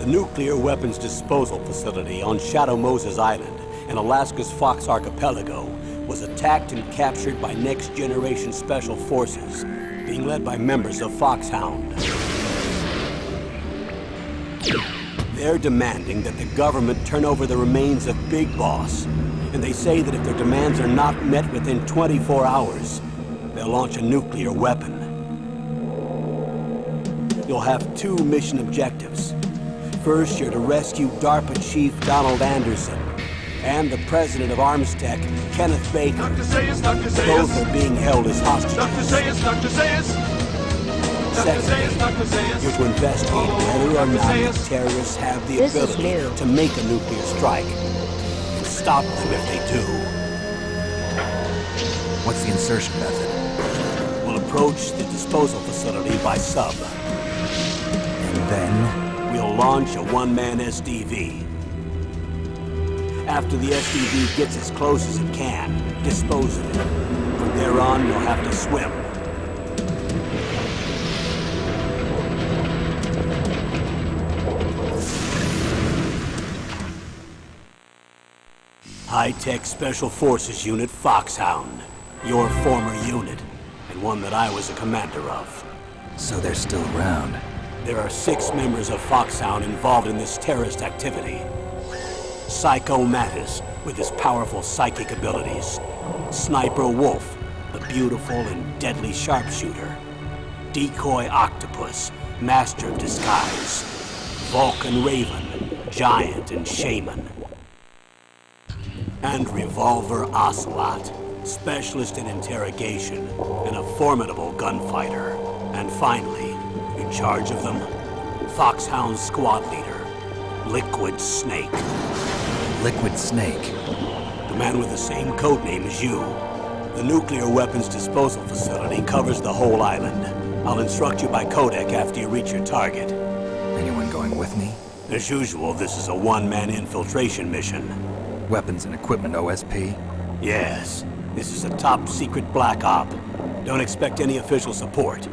The nuclear weapons disposal facility on Shadow Moses Island in Alaska's Fox Archipelago was attacked and captured by Next Generation Special Forces, being led by members of Foxhound. They're demanding that the government turn over the remains of Big Boss, and they say that if their demands are not met within 24 hours, they'll launch a nuclear weapon. You'll have two mission objectives. First, you're to rescue DARPA Chief Donald Anderson and the president of Armstech, Kenneth Baker. Dr. Zayas, Dr. Zayas. Both are being held as hostages. Dr. Zayas, Dr. Zayas. Secondly, Dr. Zayas. you're to investigate whether or not the terrorists have the This is ability new. to make a nuclear strike and stop them if they do. What's the insertion method? We'll approach the disposal facility by sub. And then? We'll launch a one-man SDV. After the SDV gets as close as it can, dispose of it. From there on, you'll have to swim. High-Tech Special Forces Unit Foxhound. Your former unit, and one that I was a commander of. So they're still around. There are 6 members of Foxhound involved in this terrorist activity. Psycho Mattis, with his powerful psychic abilities. Sniper Wolf, the beautiful and deadly sharpshooter. Decoy Octopus, master of disguise. Vulcan Raven, giant and shaman. And Revolver Ocelot, specialist in interrogation and a formidable gunfighter. And finally, in charge of them, Foxhound squad leader, Liquid Snake. Liquid Snake. The man with the same codename as you. The nuclear weapons disposal facility covers the whole island. I'll instruct you by codec after you reach your target. Anyone going with me? As usual, this is a one-man infiltration mission. Weapons and equipment OSP? Yes, this is a top-secret black op. Don't expect any official support.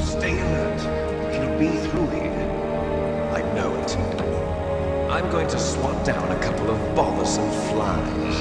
Stay alert. He'll be through here. I know it. I'm going to swat down a couple of bothersome flies.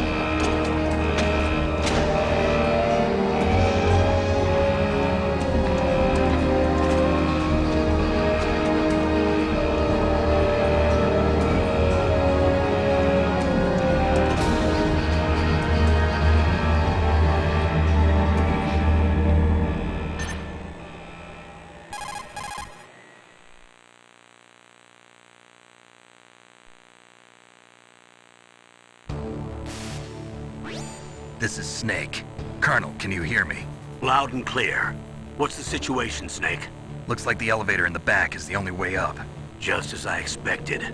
This is Snake. Colonel, can you hear me? Loud and clear. What's the situation, Snake? Looks like the elevator in the back is the only way up. Just as I expected.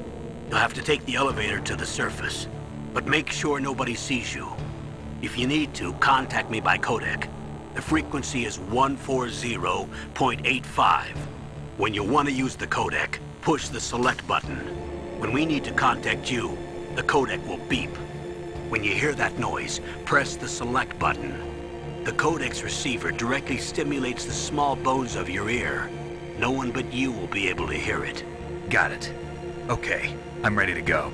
You'll have to take the elevator to the surface. But make sure nobody sees you. If you need to, contact me by codec. The frequency is 140.85. When you want to use the codec, push the select button. When we need to contact you, the codec will beep. When you hear that noise, press the select button. The codec's receiver directly stimulates the small bones of your ear. No one but you will be able to hear it. Got it. Okay, I'm ready to go.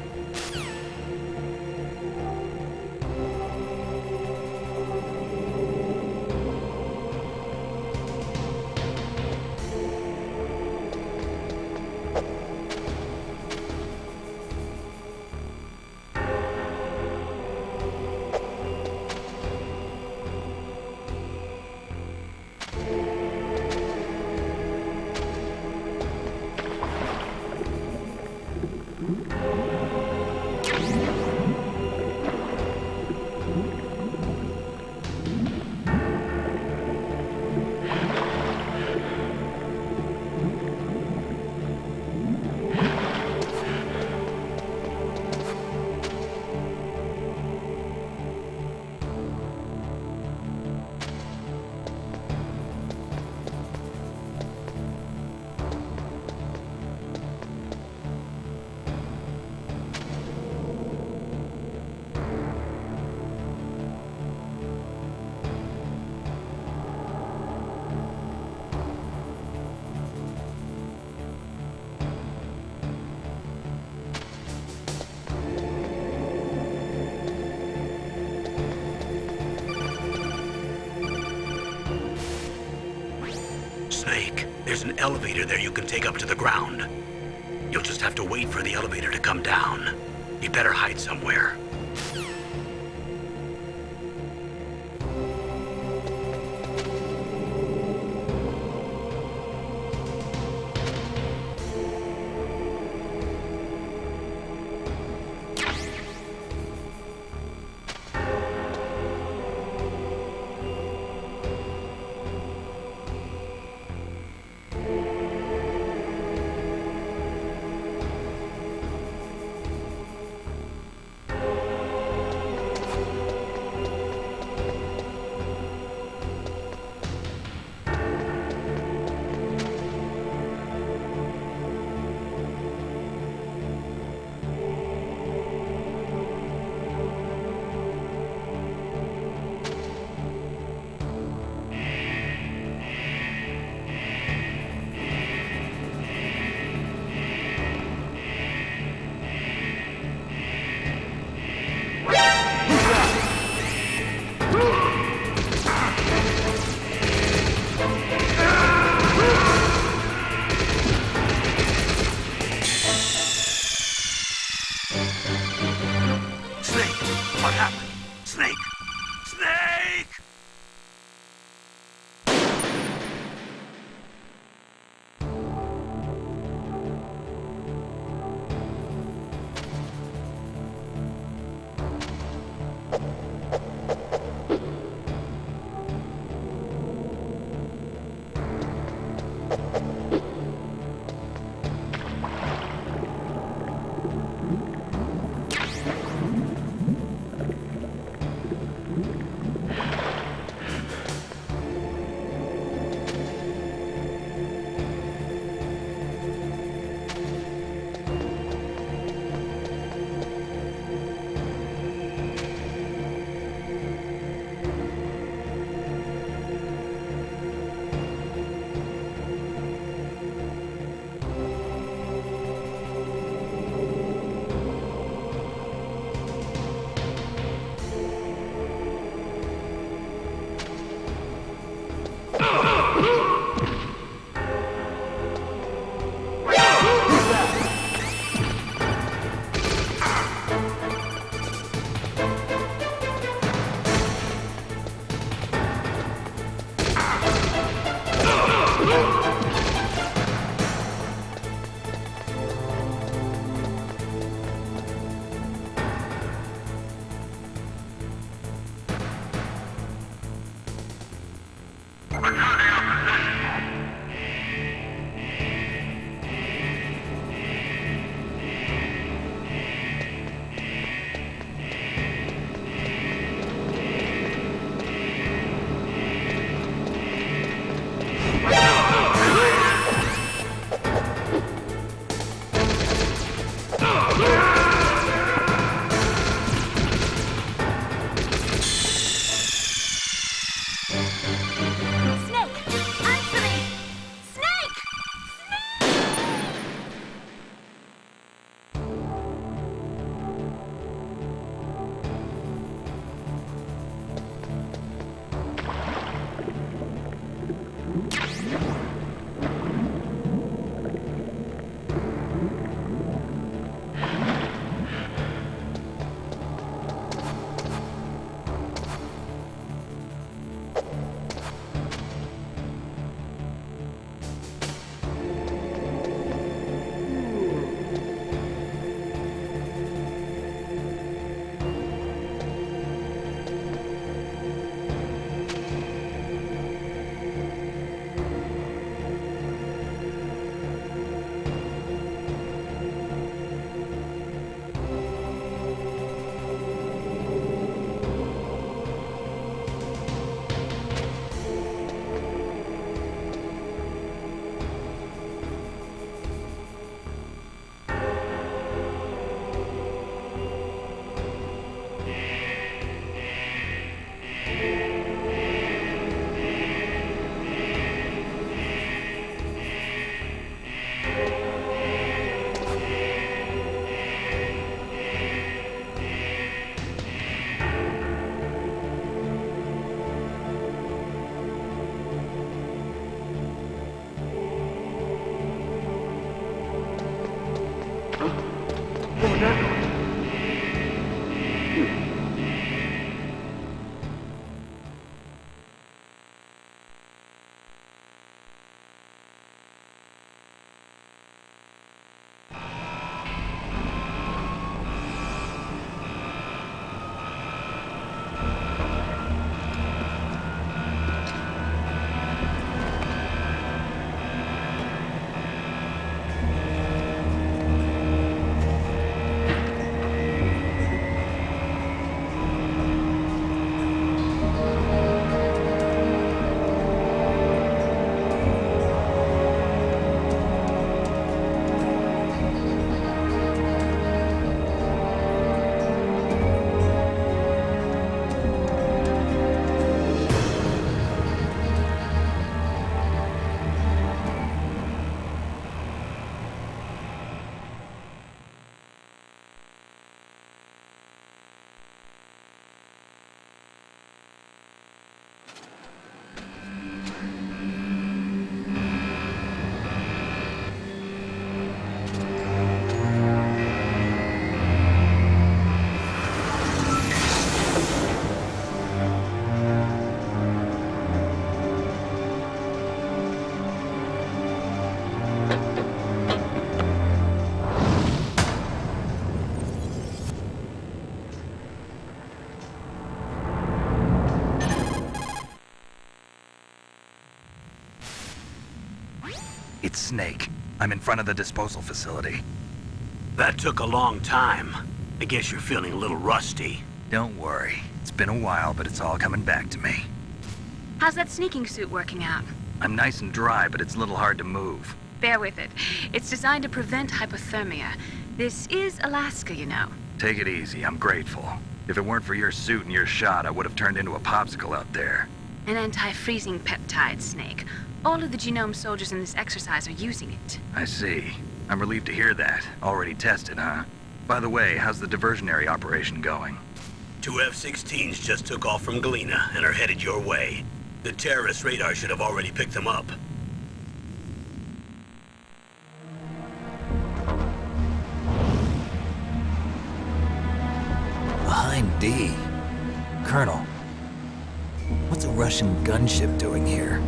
Snake, there's an elevator there you can take up to the ground. You'll just have to wait for the elevator to come down. You better hide somewhere. Snake! What happened? Snake! Snake! It's Snake. I'm in front of the disposal facility. That took a long time. I guess you're feeling a little rusty. Don't worry. It's been a while, but it's all coming back to me. How's that sneaking suit working out? I'm nice and dry, but it's a little hard to move. Bear with it. It's designed to prevent hypothermia. This is Alaska, you know. Take it easy. I'm grateful. If it weren't for your suit and your shot, I would have turned into a popsicle out there. An anti-freezing peptide, Snake. All of the genome soldiers in this exercise are using it. I see. I'm relieved to hear that. Already tested, huh? By the way, how's the diversionary operation going? 2 F-16s just took off from Galena and are headed your way. The terrorist radar should have already picked them up. Behind D. Colonel, what's a Russian gunship doing here?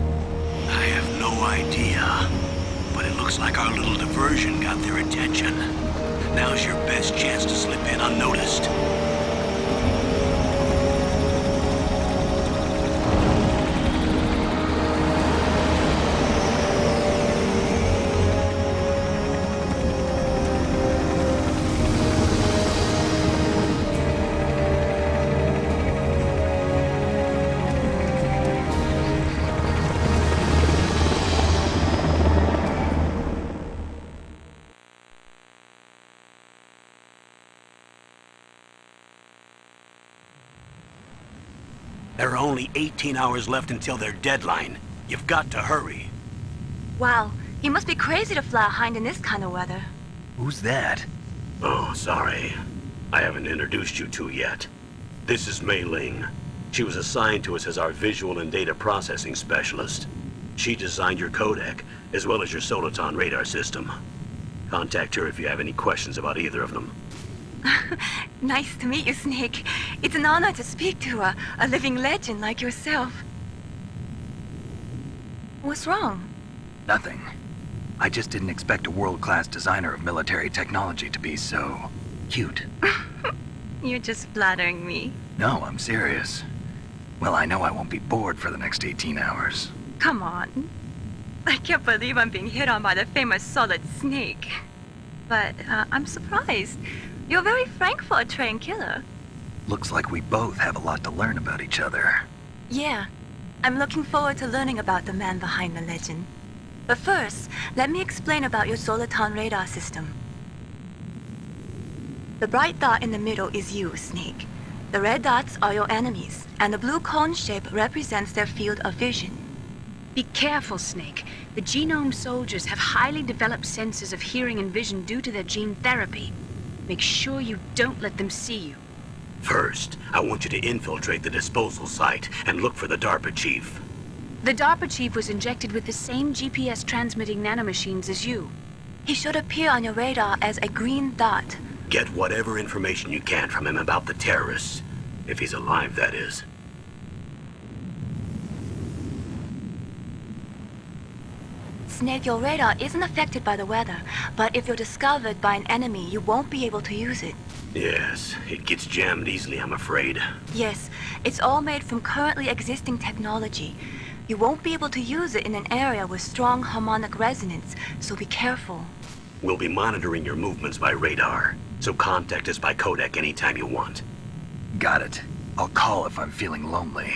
I have no idea, but it looks like our little diversion got their attention. Now's your best chance to slip in unnoticed. There are only 18 hours left until their deadline. You've got to hurry. Wow, you must be crazy to fly a hind in this kind of weather. Who's that? Oh, sorry. I haven't introduced you to yet. This is Mei Ling. She was assigned to us as our visual and data processing specialist. She designed your codec, as well as your Soliton radar system. Contact her if you have any questions about either of them. Nice to meet you, Snake. It's an honor to speak to a living legend like yourself. What's wrong? Nothing. I just didn't expect a world-class designer of military technology to be so cute. You're just flattering me. No, I'm serious. Well, I know I won't be bored for the next 18 hours. Come on. I can't believe I'm being hit on by the famous Solid Snake. But I'm surprised. You're very frank for a trained killer. Looks like we both have a lot to learn about each other. Yeah. I'm looking forward to learning about the man behind the legend. But first, let me explain about your Soliton radar system. The bright dot in the middle is you, Snake. The red dots are your enemies, and the blue cone shape represents their field of vision. Be careful, Snake. The genome soldiers have highly developed senses of hearing and vision due to their gene therapy. Make sure you don't let them see you. First, I want you to infiltrate the disposal site and look for the DARPA chief. The DARPA chief was injected with the same GPS transmitting nanomachines as you. He should appear on your radar as a green dot. Get whatever information you can from him about the terrorists. If he's alive, that is. Snake, your radar isn't affected by the weather, but if you're discovered by an enemy, you won't be able to use it. Yes, it gets jammed easily, I'm afraid. Yes, it's all made from currently existing technology. You won't be able to use it in an area with strong harmonic resonance, so be careful. We'll be monitoring your movements by radar, so contact us by codec anytime you want. Got it. I'll call if I'm feeling lonely.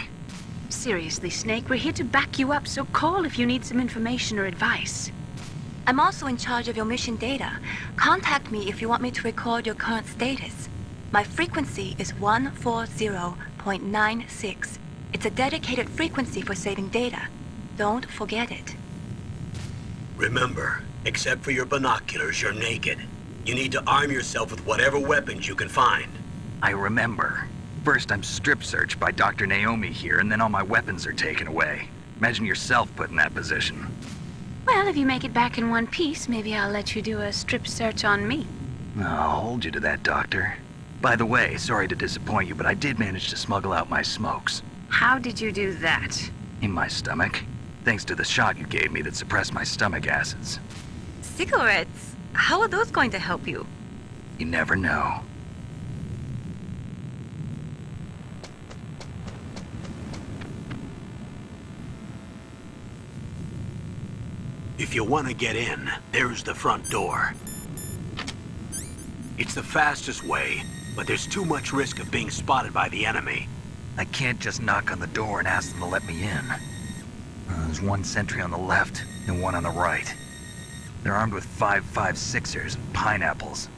Seriously, Snake, we're here to back you up, so call if you need some information or advice. I'm also in charge of your mission data. Contact me if you want me to record your current status. My frequency is 140.96. It's a dedicated frequency for saving data. Don't forget it. Remember, except for your binoculars, you're naked. You need to arm yourself with whatever weapons you can find. I remember. First, I'm strip searched by Dr. Naomi here, and then all my weapons are taken away. Imagine yourself put in that position. Well, if you make it back in one piece, maybe I'll let you do a strip search on me. I'll hold you to that, Doctor. By the way, sorry to disappoint you, but I did manage to smuggle out my smokes. How did you do that? In my stomach. Thanks to the shot you gave me that suppressed my stomach acids. Cigarettes? How are those going to help you? You never know. If you want to get in, there's the front door. It's the fastest way, but there's too much risk of being spotted by the enemy. I can't just knock on the door and ask them to let me in. There's one sentry on the left and one on the right. They're armed with 5.56ers and pineapples.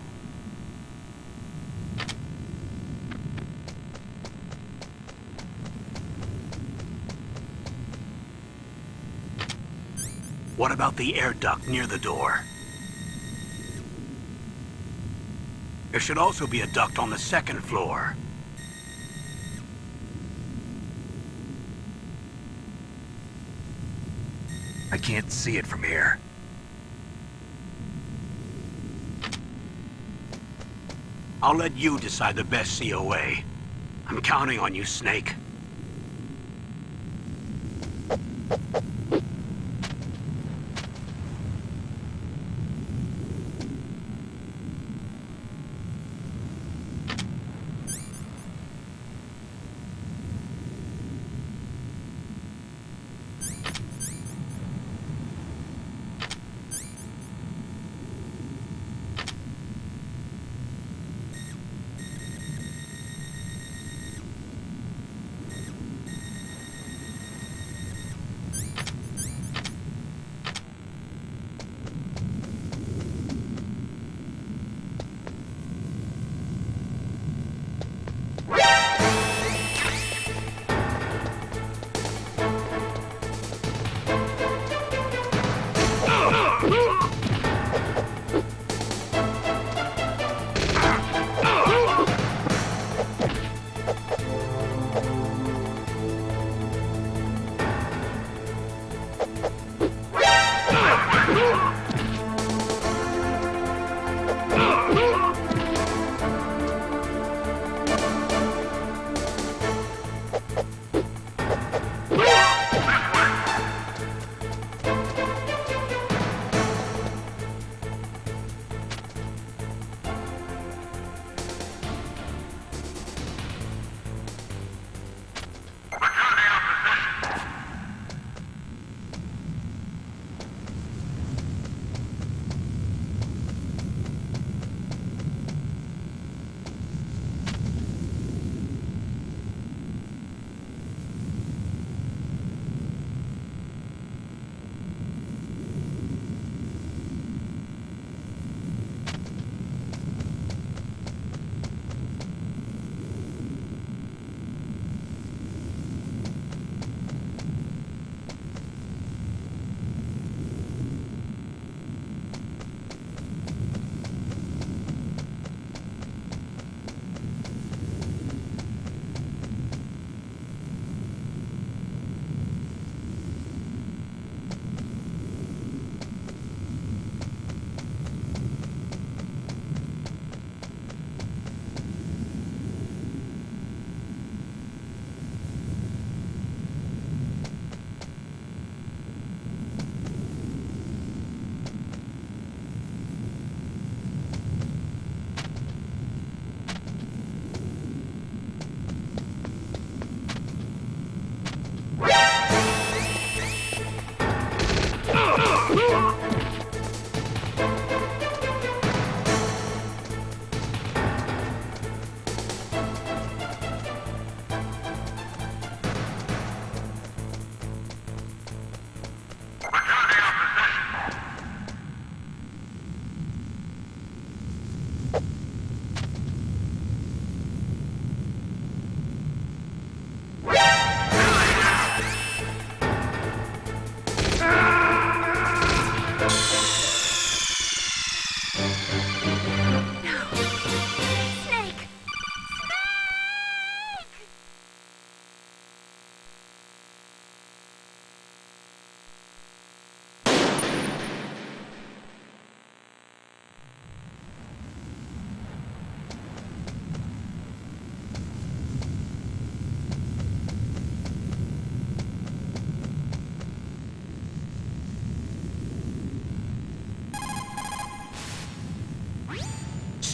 What about the air duct near the door? There should also be a duct on the second floor. I can't see it from here. I'll let you decide the best COA. I'm counting on you, Snake.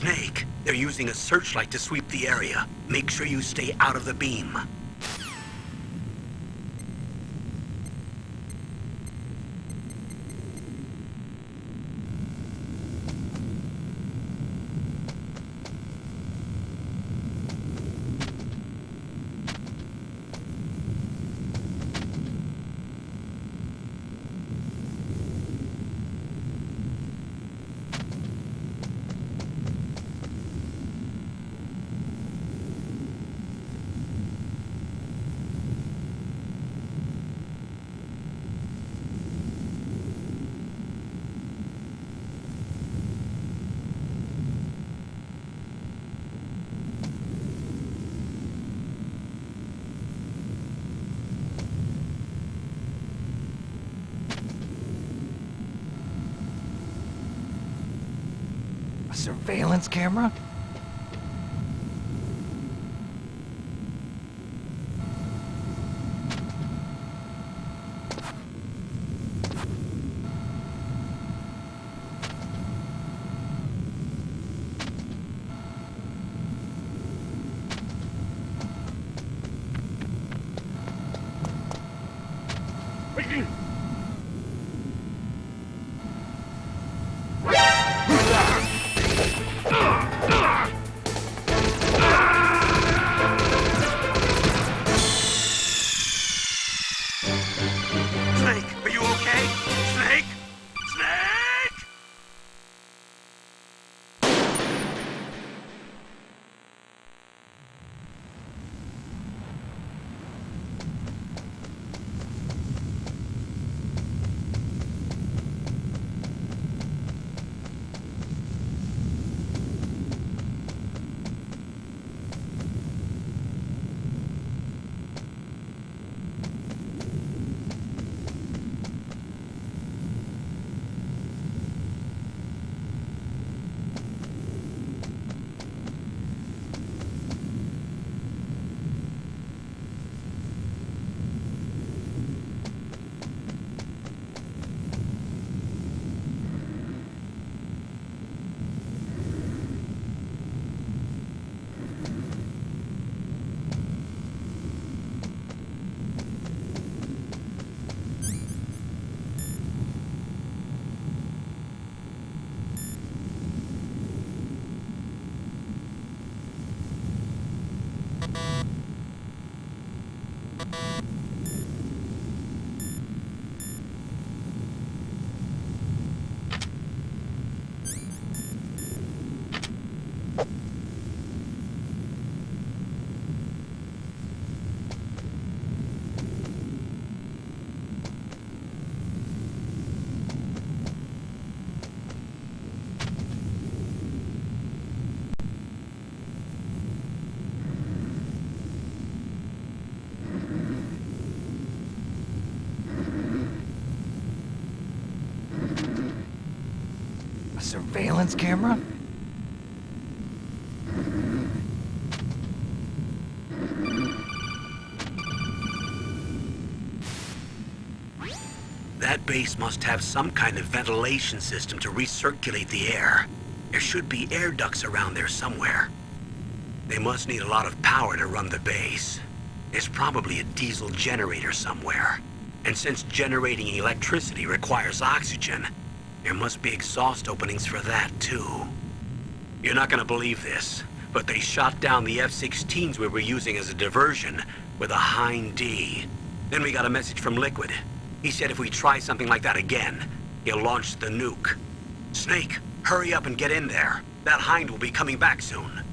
Snake, they're using a searchlight to sweep the area. Make sure you stay out of the beam. surveillance camera? Snake, are you okay? Snake? Snake! A surveillance camera? That base must have some kind of ventilation system to recirculate the air. There should be air ducts around there somewhere. They must need a lot of power to run the base. There's probably a diesel generator somewhere. And since generating electricity requires oxygen, there must be exhaust openings for that too. You're not gonna believe this, but they shot down the F-16s we were using as a diversion with a Hind D. Then we got a message from Liquid. He said if we try something like that again, he'll launch the nuke. Snake, hurry up and get in there. That Hind will be coming back soon.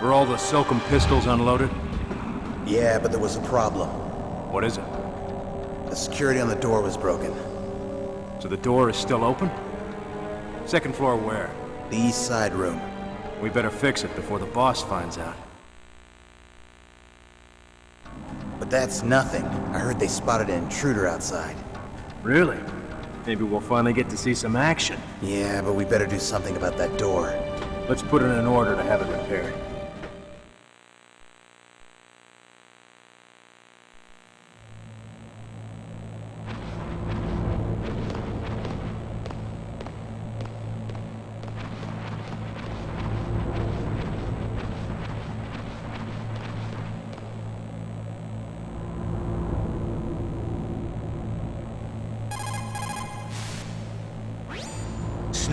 Were all the Silcom pistols unloaded? Yeah, but there was a problem. What is it? The security on the door was broken. So the door is still open? Second floor where? The east side room. We better fix it before the boss finds out. But that's nothing. I heard they spotted an intruder outside. Really? Maybe we'll finally get to see some action. Yeah, but we better do something about that door. Let's put in an order to have it repaired.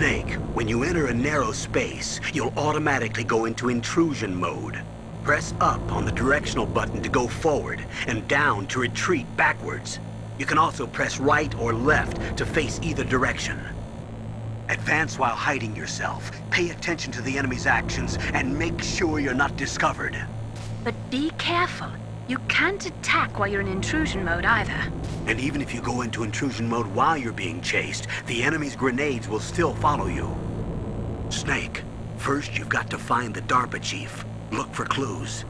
Snake, when you enter a narrow space, you'll automatically go into intrusion mode. Press up on the directional button to go forward, and down to retreat backwards. You can also press right or left to face either direction. Advance while hiding yourself, pay attention to the enemy's actions, and make sure you're not discovered. But be careful. You can't attack while you're in intrusion mode either. And even if you go into intrusion mode while you're being chased, the enemy's grenades will still follow you. Snake, first you've got to find the DARPA chief. Look for clues.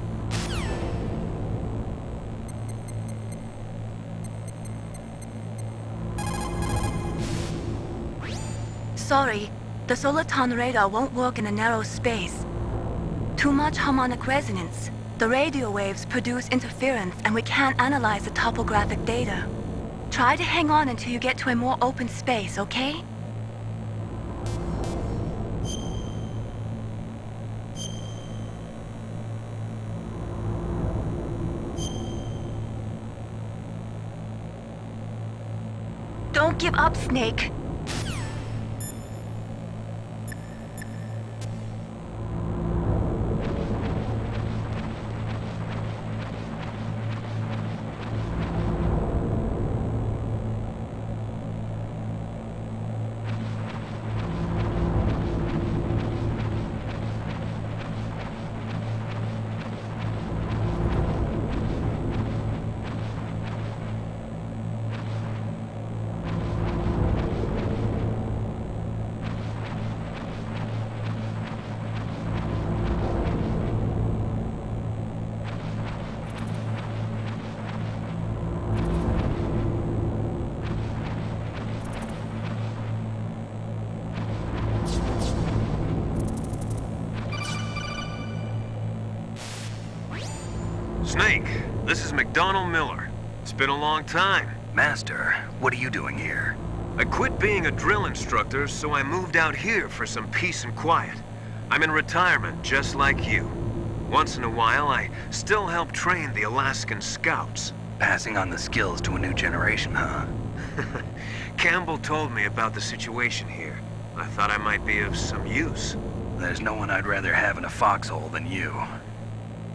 Sorry, the Soliton radar won't work in a narrow space. Too much harmonic resonance. The radio waves produce interference and we can't analyze the topographic data. Try to hang on until you get to a more open space, okay? Don't give up, Snake. Snake, this is McDonald Miller. It's been a long time. Master, what are you doing here? I quit being a drill instructor, so I moved out here for some peace and quiet. I'm in retirement, just like you. Once in a while, I still help train the Alaskan Scouts. Passing on the skills to a new generation, huh? Campbell told me about the situation here. I thought I might be of some use. There's no one I'd rather have in a foxhole than you.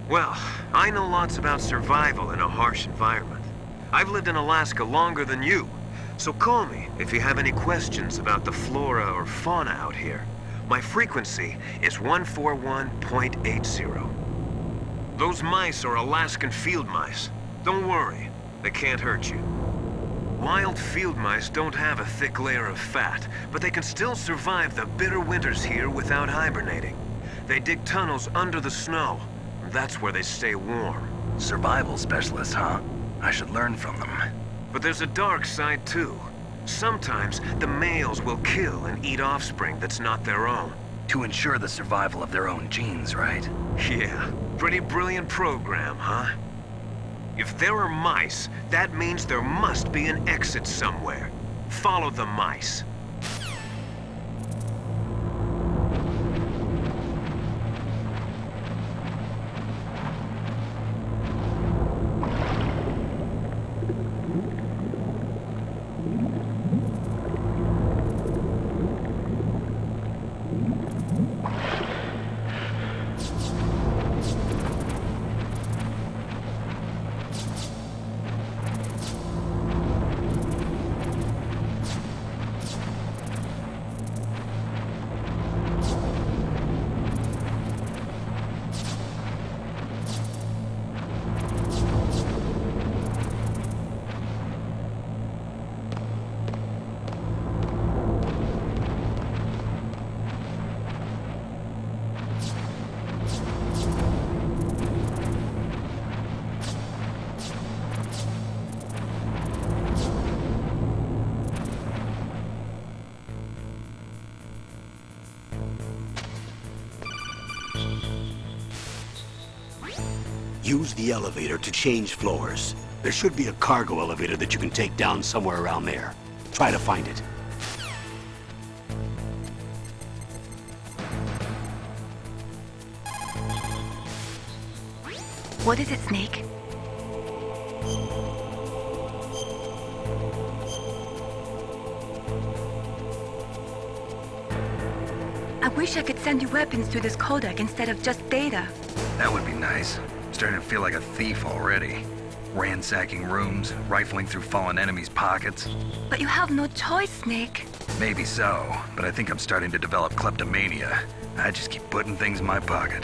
Well, I know lots about survival in a harsh environment. I've lived in Alaska longer than you, so call me if you have any questions about the flora or fauna out here. My frequency is 141.80. Those mice are Alaskan field mice. Don't worry, they can't hurt you. Wild field mice don't have a thick layer of fat, but they can still survive the bitter winters here without hibernating. They dig tunnels under the snow. That's where they stay warm. Survival specialists, huh? I should learn from them. But there's a dark side too. Sometimes the males will kill and eat offspring that's not their own. To ensure the survival of their own genes, right? Yeah, pretty brilliant program, huh? If there are mice, that means there must be an exit somewhere. Follow the mice. Use the elevator to change floors. There should be a cargo elevator that you can take down somewhere around there. Try to find it. What is it, Snake? I wish I could send you weapons through this codec instead of just data. That would be nice. I'm starting to feel like a thief already. Ransacking rooms, rifling through fallen enemies' pockets. But you have no choice, Snake. Maybe so, but I think I'm starting to develop kleptomania. I just keep putting things in my pocket.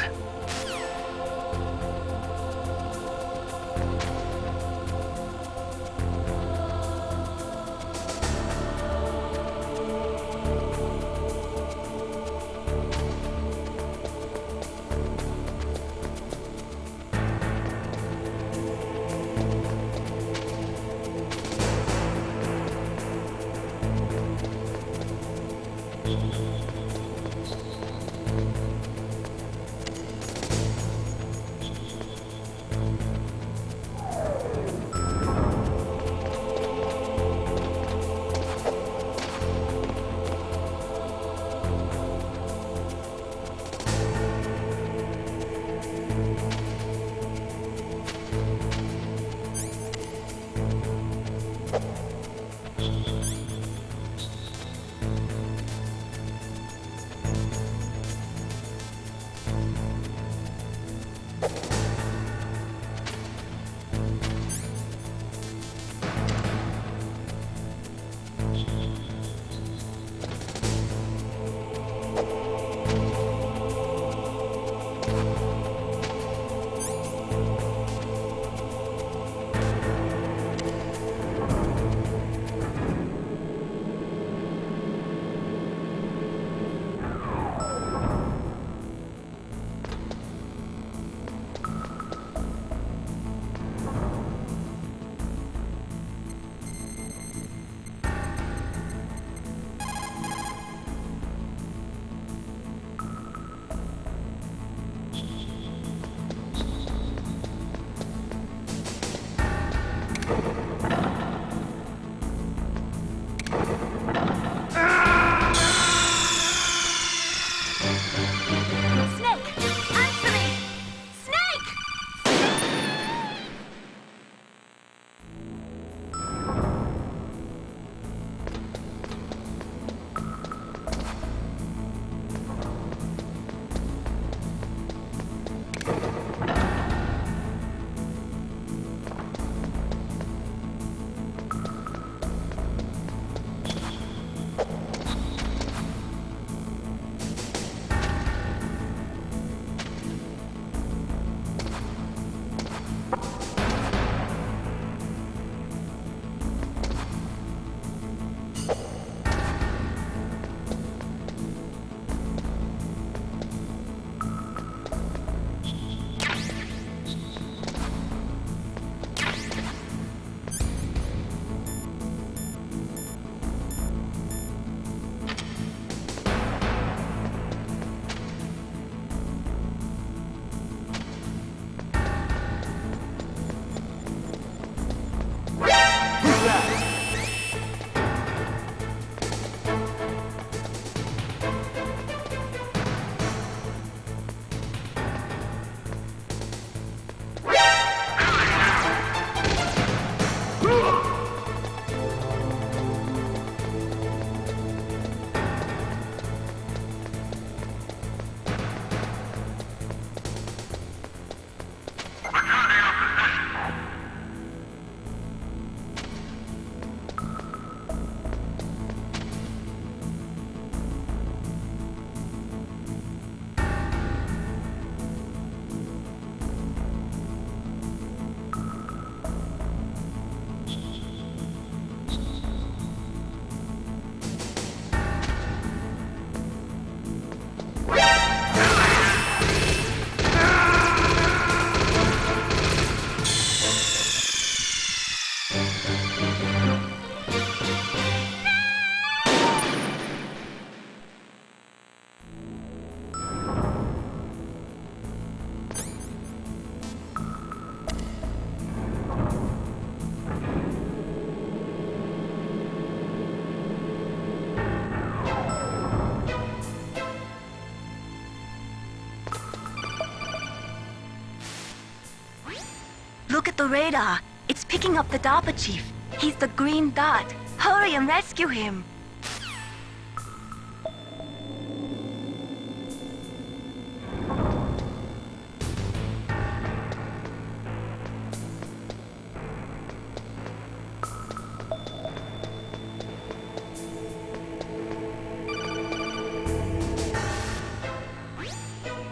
Look at the radar. It's picking up the DARPA chief. He's the green dot. Hurry and rescue him.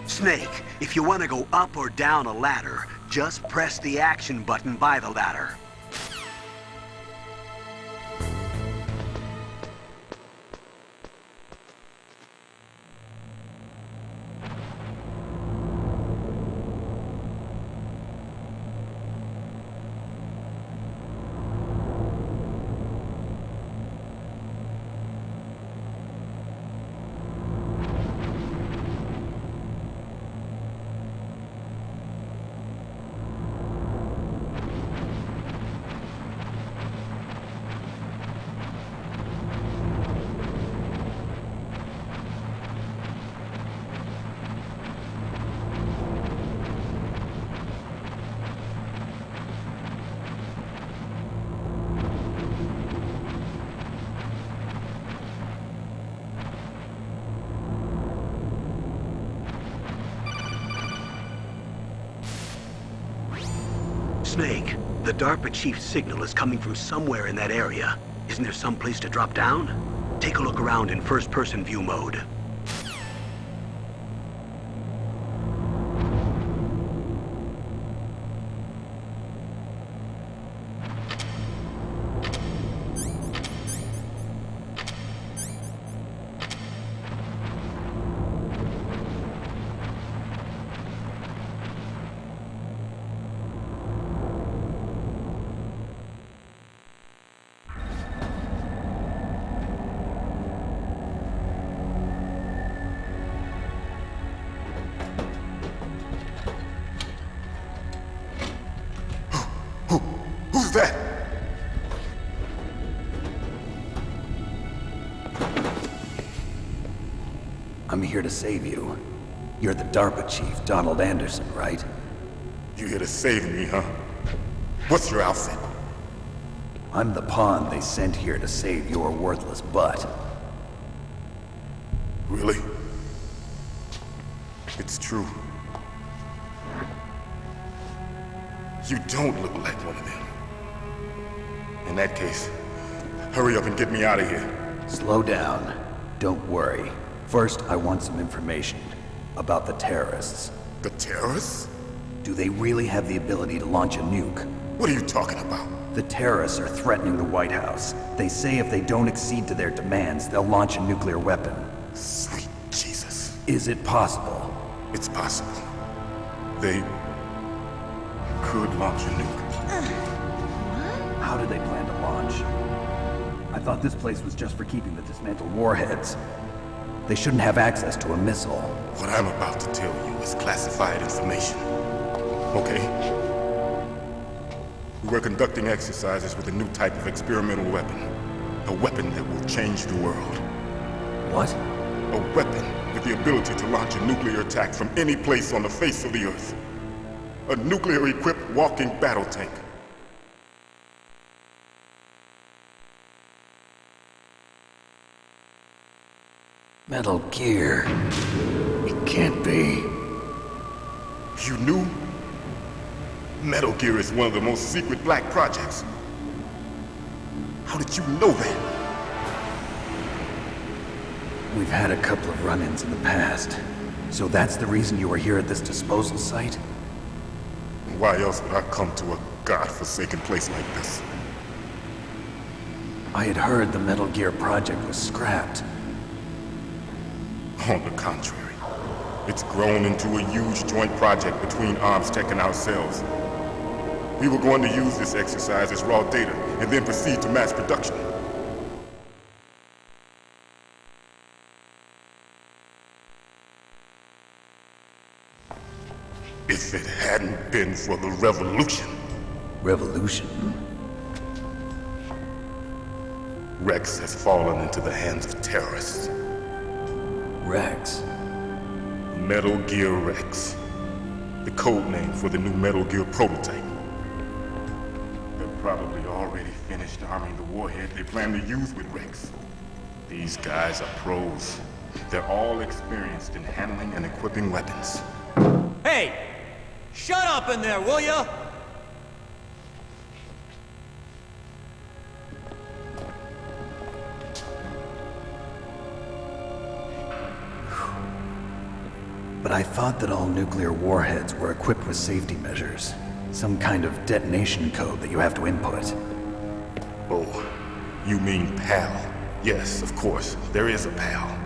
Snake, if you want to go up or down a ladder, just press the action button by the ladder. Snake, the DARPA chief's signal is coming from somewhere in that area. Isn't there some place to drop down? Take a look around in first-person view mode. Who's that? I'm here to save you. You're the DARPA chief, Donald Anderson, right? You here to save me, huh? What's your outfit? I'm the pawn they sent here to save your worthless butt. Really? It's true. You don't look like one of them. In that case, hurry up and get me out of here. Slow down. Don't worry. First, I want some information about the terrorists. The terrorists? Do they really have the ability to launch a nuke? What are you talking about? The terrorists are threatening the White House. They say if they don't accede to their demands, they'll launch a nuclear weapon. Sweet Jesus. Is it possible? It's possible. They could launch a nuke. How do they plan to launch? I thought this place was just for keeping the dismantled warheads. They shouldn't have access to a missile. What I'm about to tell you is classified information. Okay? We're conducting exercises with a new type of experimental weapon. A weapon that will change the world. What? A weapon with the ability to launch a nuclear attack from any place on the face of the Earth. A nuclear-equipped walking battle tank. Metal Gear. It can't be. You knew? Metal Gear is one of the most secret black projects. How did you know that? We've had a couple of run-ins in the past. So that's the reason you were here at this disposal site? Why else would I come to a godforsaken place like this? I had heard the Metal Gear project was scrapped. On the contrary, it's grown into a huge joint project between ArmsTech and ourselves. We were going to use this exercise as raw data and then proceed to mass production. If it hadn't been for the revolution. Revolution? Rex has fallen into the hands of terrorists. Rex? Metal Gear Rex. The code name for the new Metal Gear prototype. probably already finished arming the warhead they plan to use with Rex. These guys are pros. They're all experienced in handling and equipping weapons. Hey! Shut up in there, will ya? But I thought that all nuclear warheads were equipped with safety measures. Some kind of detonation code that you have to input. Oh, you mean PAL? Yes, of course, there is a PAL.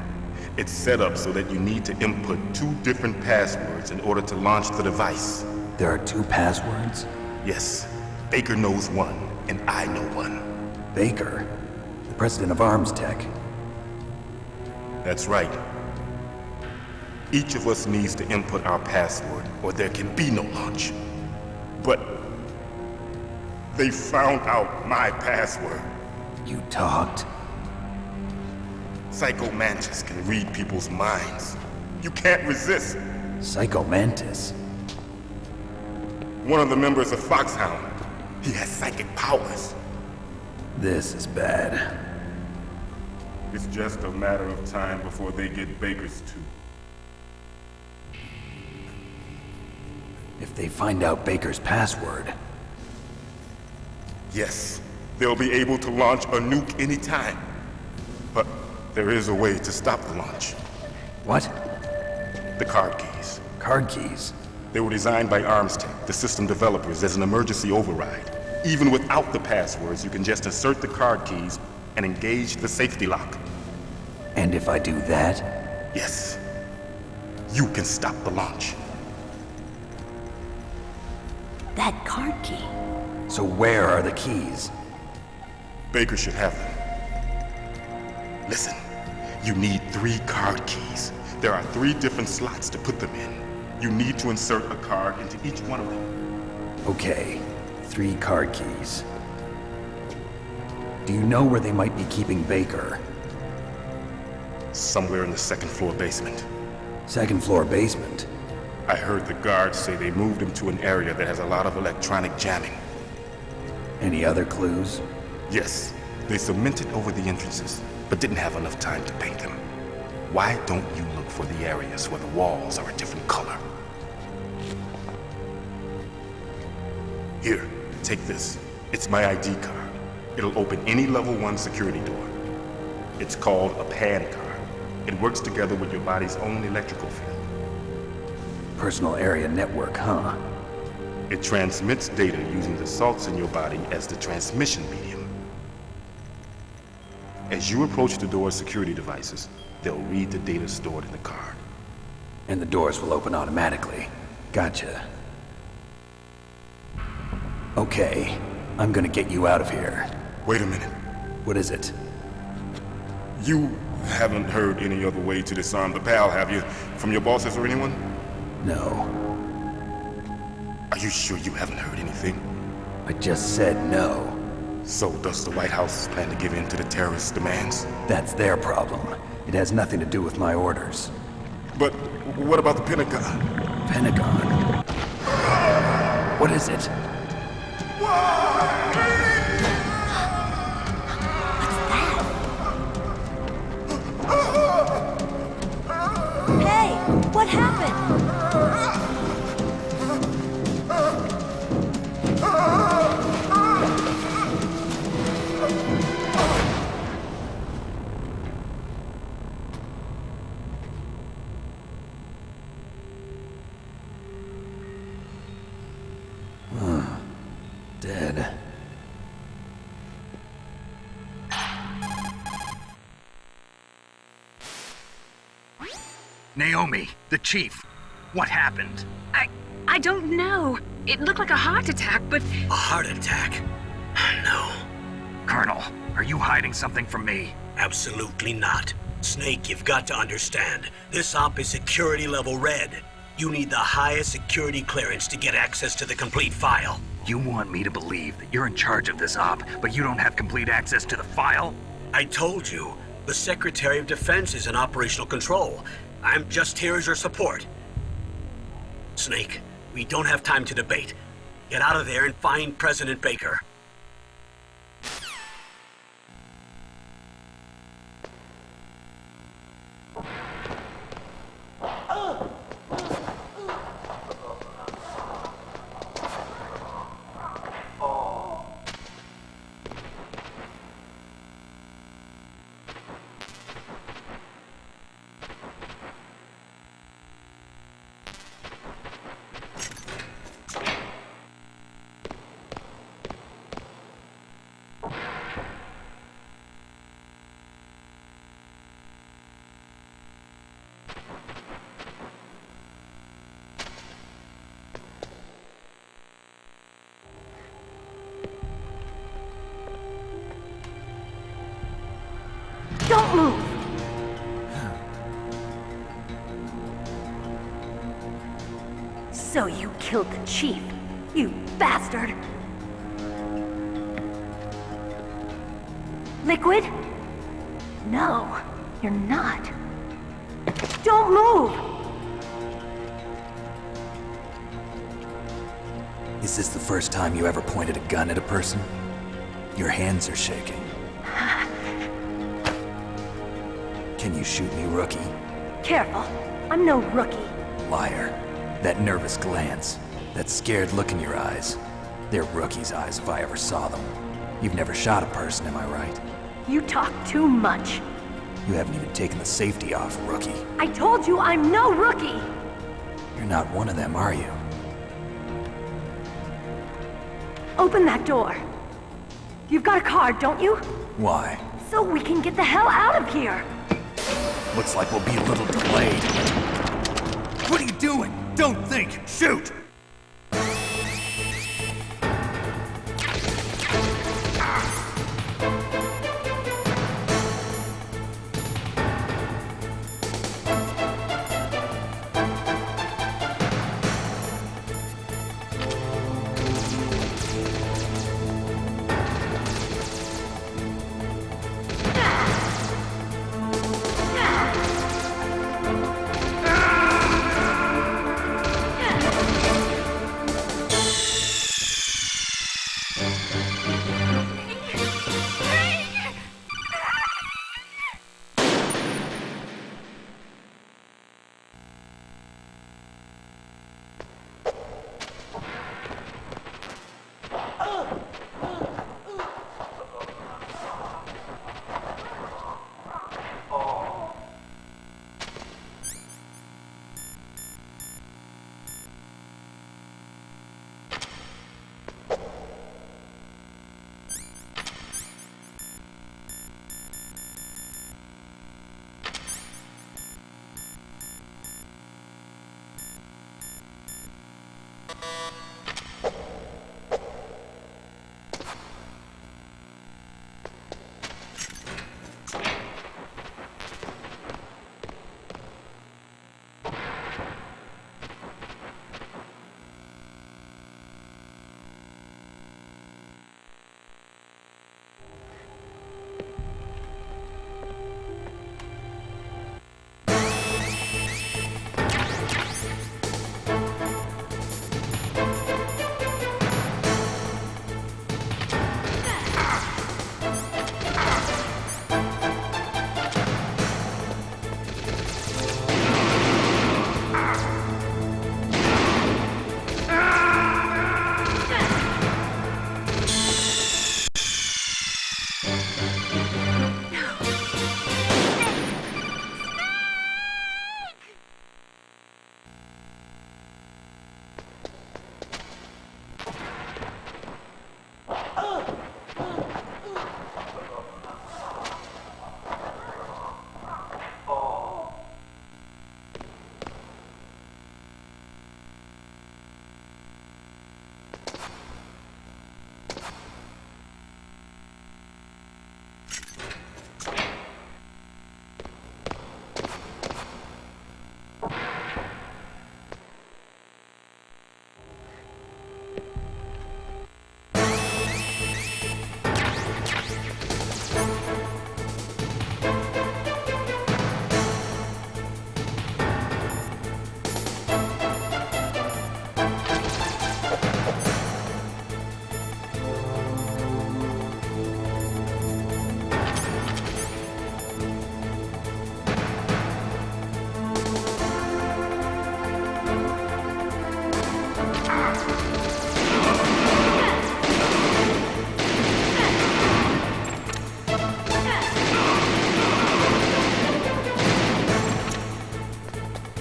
It's set up so that you need to input 2 different passwords in order to launch the device. There are 2 passwords? Yes, Baker knows one, and I know one. Baker, the president of Arms Tech. That's right. Each of us needs to input our password, or there can be no launch. But they found out my password. You talked? Psycho Mantis can read people's minds. You can't resist. Psycho Mantis? One of the members of Foxhound. He has psychic powers. This is bad. It's just a matter of time before they get Baker's too. If they find out Baker's password... Yes, they'll be able to launch a nuke anytime. But there is a way to stop the launch. What? The card keys. Card keys? They were designed by Arms Tech, the system developers, as an emergency override. Even without the passwords, you can just insert the card keys and engage the safety lock. And if I do that? Yes. You can stop the launch. That card key. So where are the keys? Baker should have them. Listen, you need 3 card keys. There are 3 different slots to put them in. You need to insert a card into each one of them. Okay, 3 card keys. Do you know where they might be keeping Baker? Somewhere in the 2nd floor basement. 2nd floor basement? I heard the guards say they moved him to an area that has a lot of electronic jamming. Any other clues? Yes, they cemented over the entrances, but didn't have enough time to paint them. Why don't you look for the areas where the walls are a different color? Here, take this. It's my ID card. It'll open any level 1 security door. It's called a PAN card. It works together with your body's own electrical field. Personal area network, huh? It transmits data using the salts in your body as the transmission medium. As you approach the door's security devices, they'll read the data stored in the card. And the doors will open automatically. Gotcha. Okay, I'm gonna get you out of here. Wait a minute. What is it? You haven't heard any other way to disarm the PAL, have you? From your bosses or anyone? No. Are you sure you haven't heard anything? I just said no. So does the White House plan to give in to the terrorists' demands? That's their problem. It has nothing to do with my orders. But what about the Pentagon? Pentagon? What is it? Hey, what happened? Dead. Naomi, the chief. What happened? I don't know. It looked like a heart attack, but A heart attack? No, Colonel, are you hiding something from me? absolutely not. Snake, you've got to understand. This op is security level red. You need the highest security clearance to get access to the complete file. You want me to believe that you're in charge of this op, but you don't have complete access to the file? I told you, the Secretary of Defense is in operational control. I'm just here as your support. Snake, we don't have time to debate. Get out of there and find President Baker. Don't move! So you killed the chief, you bastard! Liquid? No, you're not. Don't move! Is this the first time you ever pointed a gun at a person? Your hands are shaking. Can you shoot me, rookie? Careful, I'm no rookie. Liar. That nervous glance, that scared look in your eyes. They're rookie's eyes if I ever saw them. You've never shot a person, am I right? You talk too much. You haven't even taken the safety off, rookie. I told you I'm no rookie! You're not one of them, are you? Open that door. You've got a card, don't you? Why? So we can get the hell out of here! Looks like we'll be a little delayed. What are you doing? Don't think! Shoot!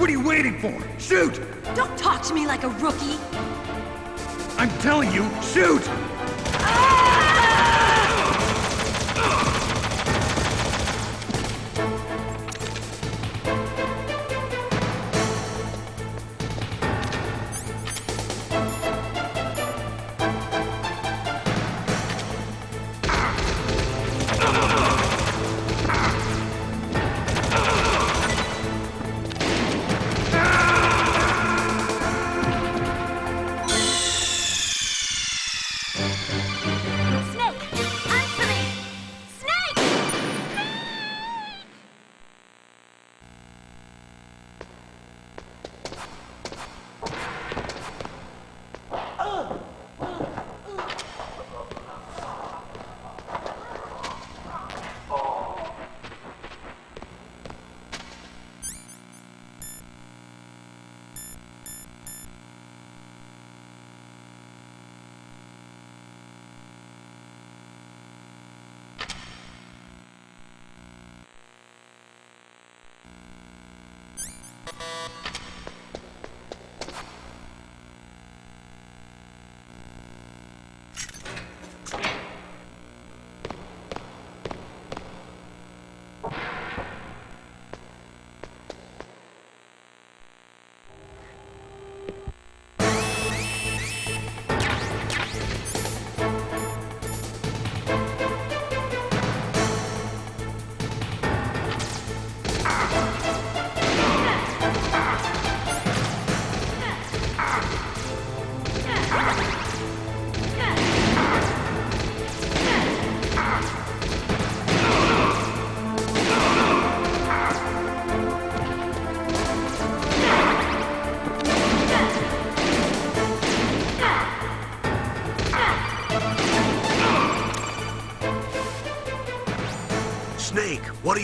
What are you waiting for? Shoot! Don't talk to me like a rookie! I'm telling you, shoot!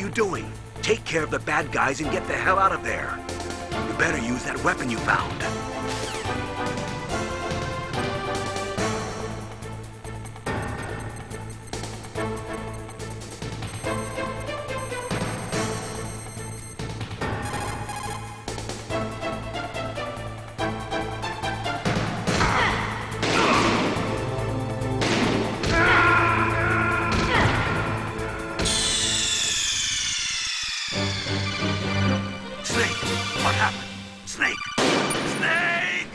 are you doing? Take care of the bad guys and get the hell out of there. You better use that weapon you found. Snake! What happened? Snake! Snake!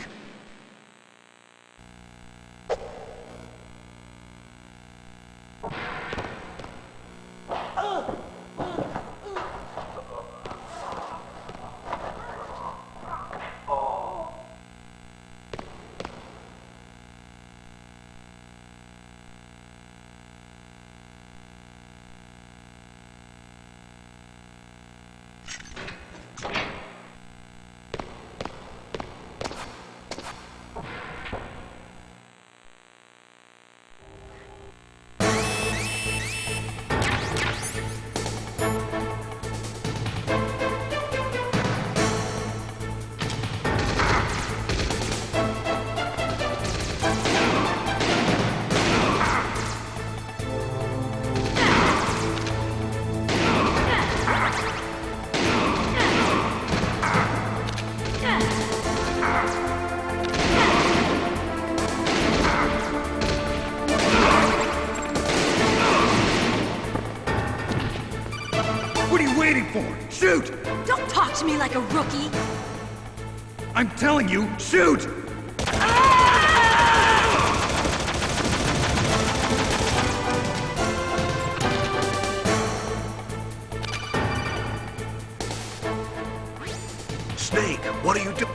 What are you waiting for? Shoot! Don't talk to me like a rookie. I'm telling you, shoot! Snake, what are you doing?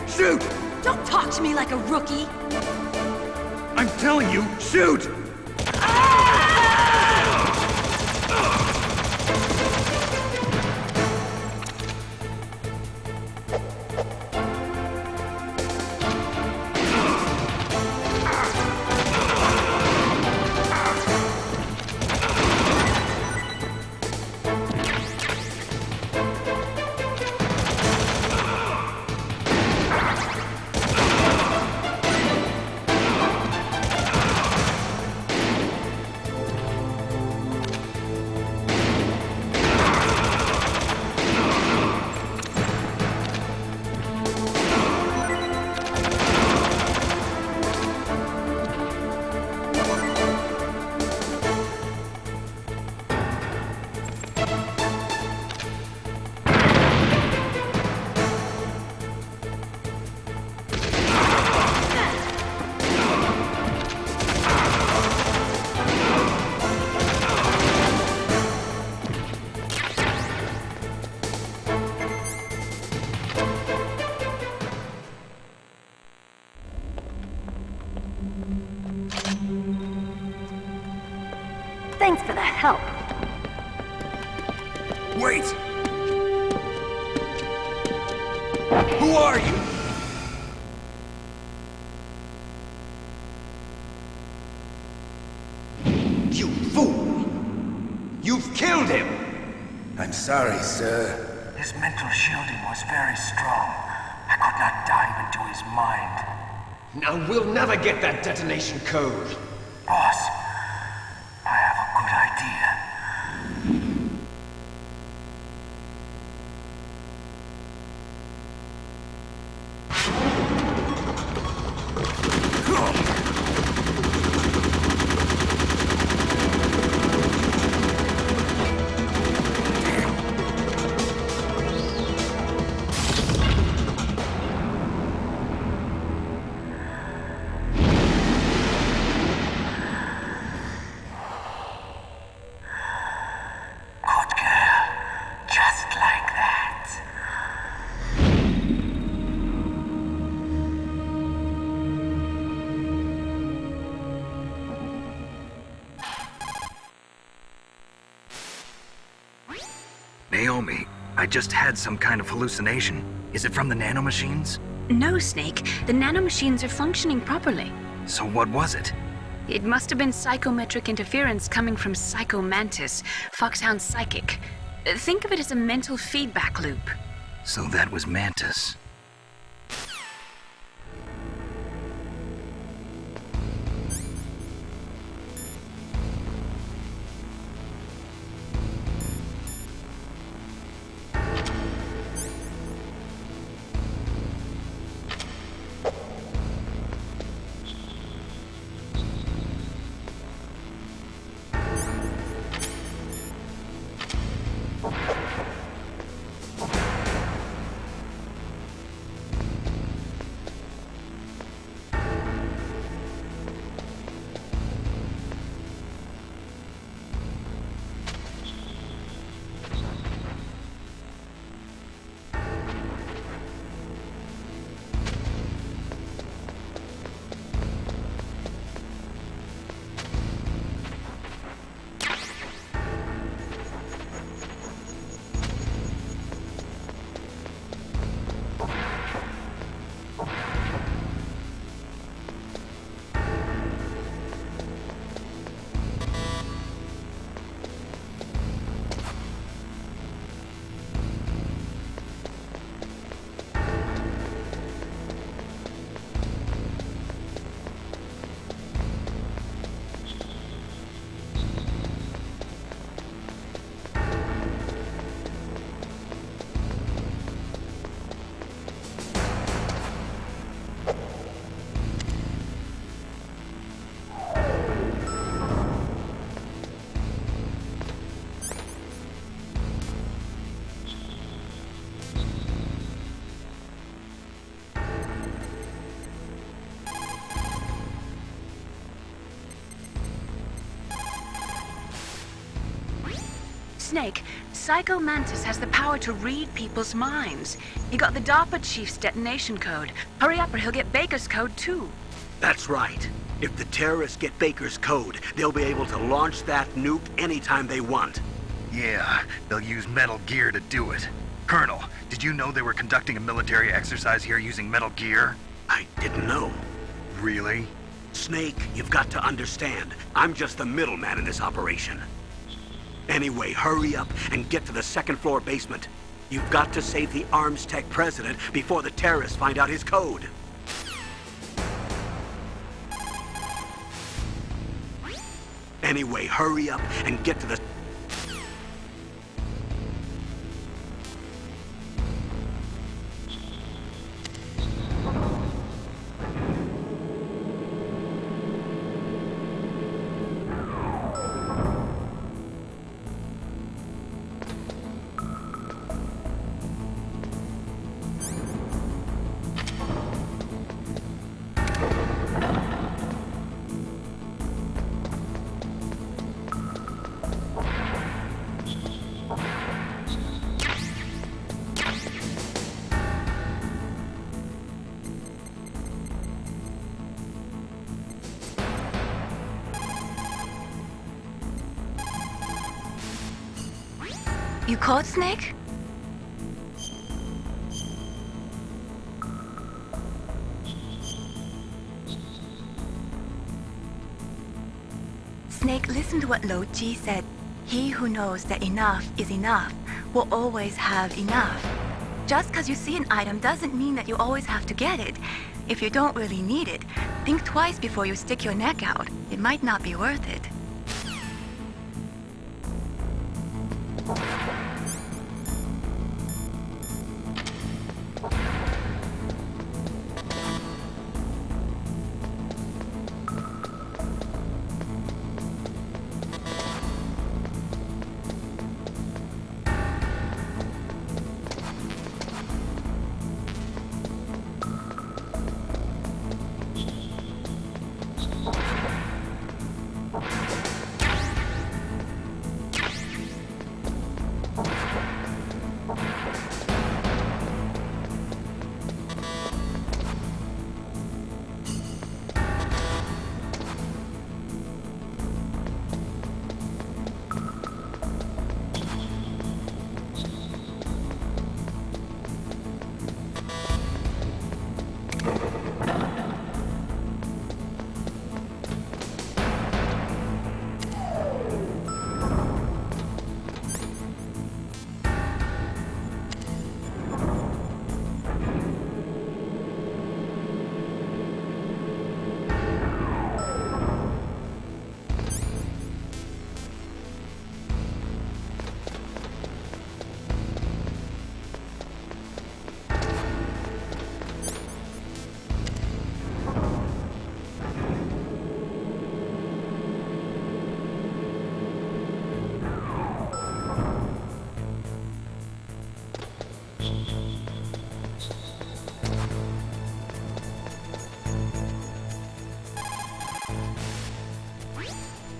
Shoot! Don't talk to me like a rookie. I'm telling you, shoot! help. Wait! Who are you? You fool! You've killed him! I'm sorry, sir. His mental shielding was very strong. I could not dive into his mind. Now we'll never get that detonation code. Boss, I have a good idea. Naomi, I just had some kind of hallucination. Is it from the nanomachines? No, Snake. The nanomachines are functioning properly. So what was it? It must have been psychometric interference coming from Psycho Mantis, Foxhound's psychic. Think of it as a mental feedback loop. So that was Mantis. Snake, Psycho Mantis has the power to read people's minds. He got the DARPA chief's detonation code. Hurry up or he'll get Baker's code too. That's right. If the terrorists get Baker's code, they'll be able to launch that nuke anytime they want. Yeah, they'll use Metal Gear to do it. Colonel, did you know they were conducting a military exercise here using Metal Gear? I didn't know. Really? Snake, you've got to understand. I'm just the middleman in this operation. Anyway, hurry up and get to the second floor basement. You've got to save the Arms Tech president before the terrorists find out his code. Anyway, hurry up and get to the... You caught Snake? Snake, listen to what Lo Ji said. He who knows that enough is enough will always have enough. Just because you see an item doesn't mean that you always have to get it. If you don't really need it, think twice before you stick your neck out. It might not be worth it.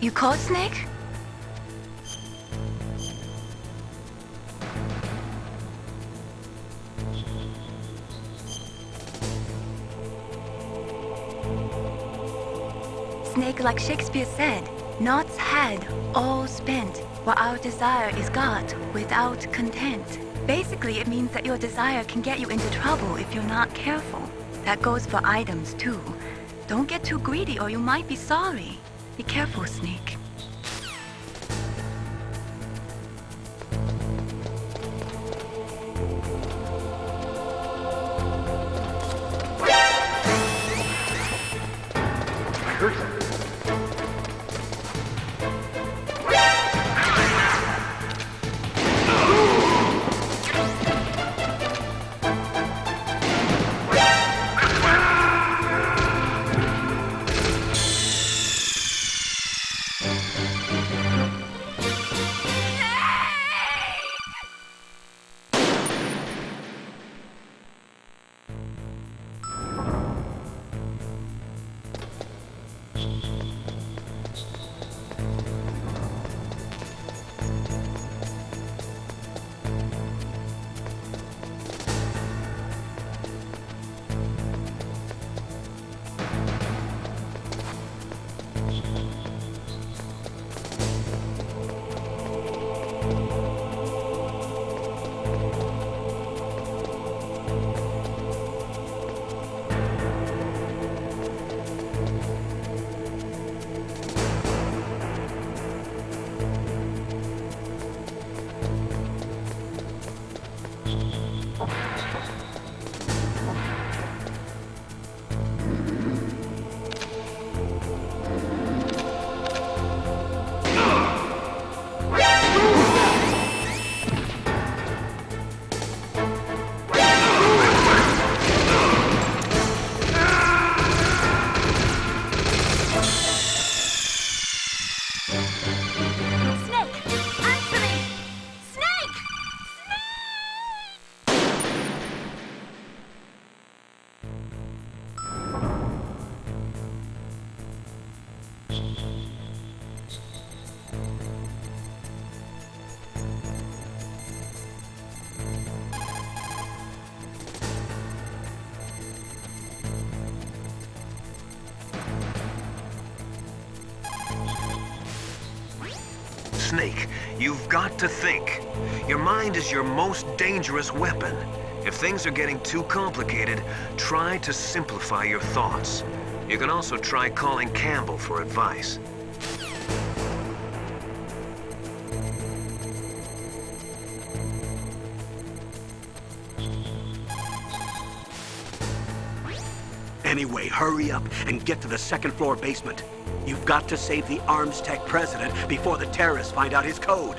You caught Snake? Snake, like Shakespeare said, naught's had, all spent, while our desire is got without content. Basically, it means that your desire can get you into trouble if you're not careful. That goes for items, too. Don't get too greedy or you might be sorry. Be careful, Snake. Snake, you've got to think. Your mind is your most dangerous weapon. If things are getting too complicated, try to simplify your thoughts. You can also try calling Campbell for advice. Anyway, hurry up and get to the second-floor basement. You've got to save the Arms Tech president before the terrorists find out his code.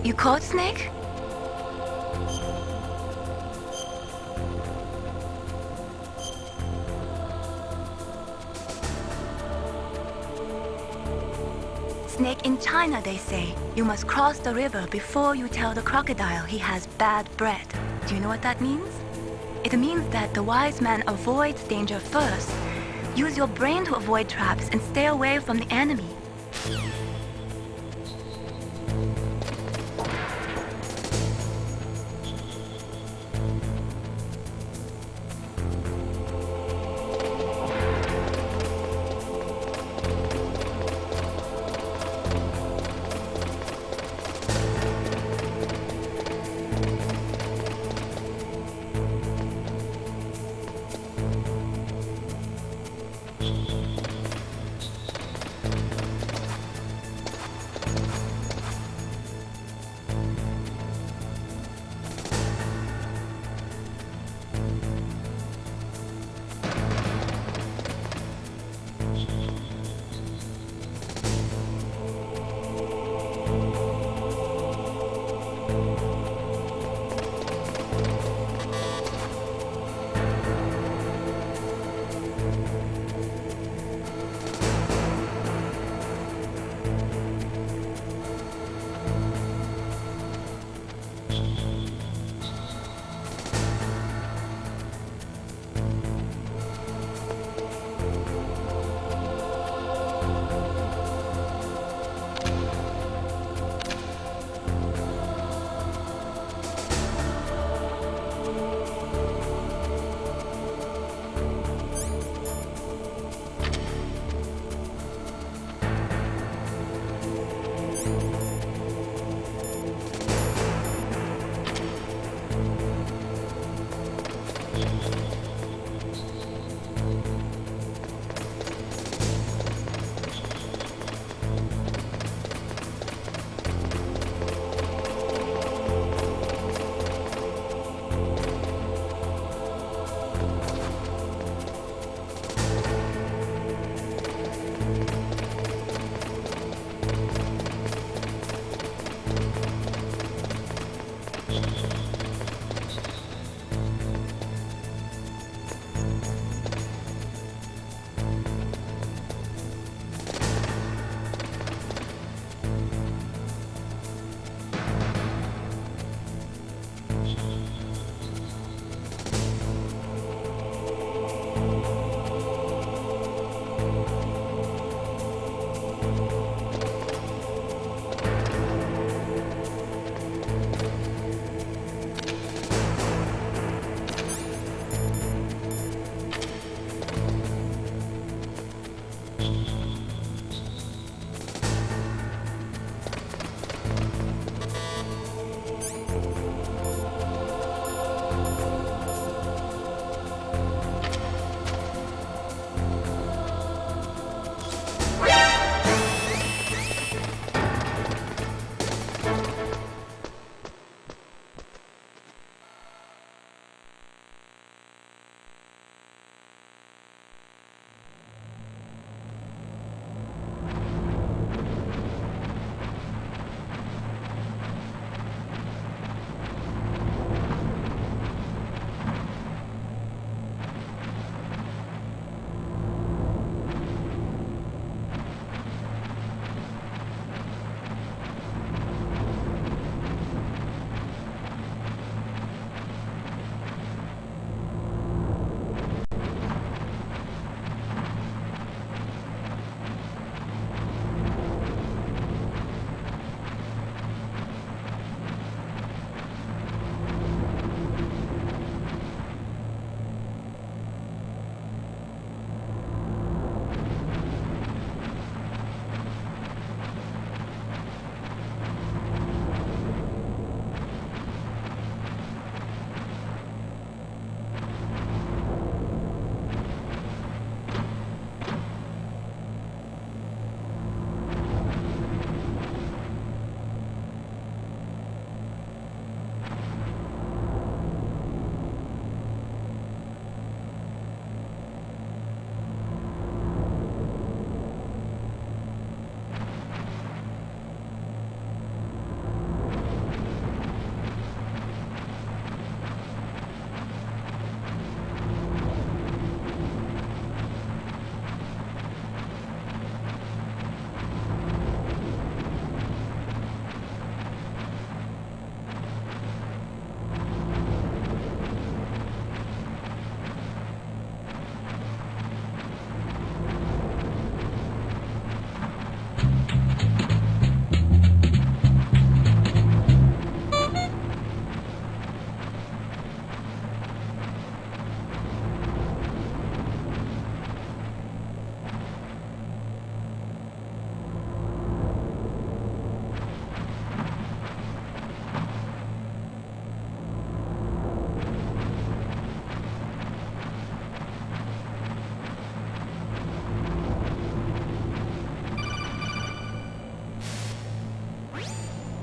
You caught Snake? Snake, in China they say, you must cross the river before you tell the crocodile he has bad bread. Do you know what that means? It means that the wise man avoids danger first. Use your brain to avoid traps and stay away from the enemy.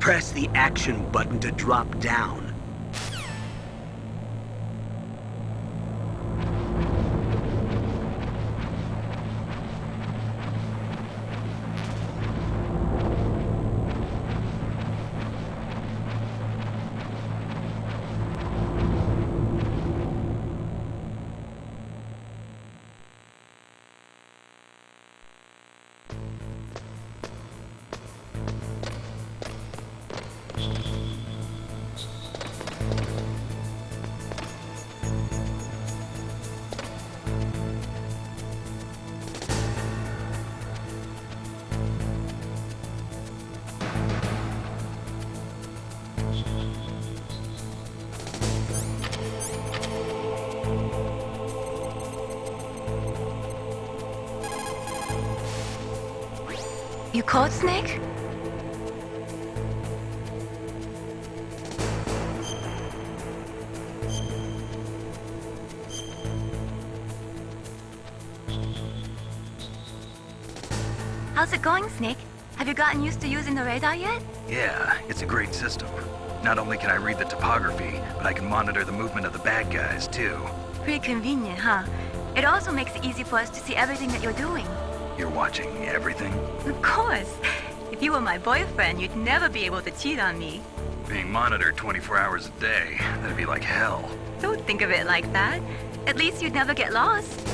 Press the action button to drop down. You caught Snake? How's it going, Snake? Have you gotten used to using the radar yet? Yeah, it's a great system. Not only can I read the topography, but I can monitor the movement of the bad guys, too. Pretty convenient, huh? It also makes it easy for us to see everything that you're doing. You're watching everything? Of course. If you were my boyfriend, you'd never be able to cheat on me. Being monitored 24 hours a day, that'd be like hell. Don't think of it like that. At least you'd never get lost.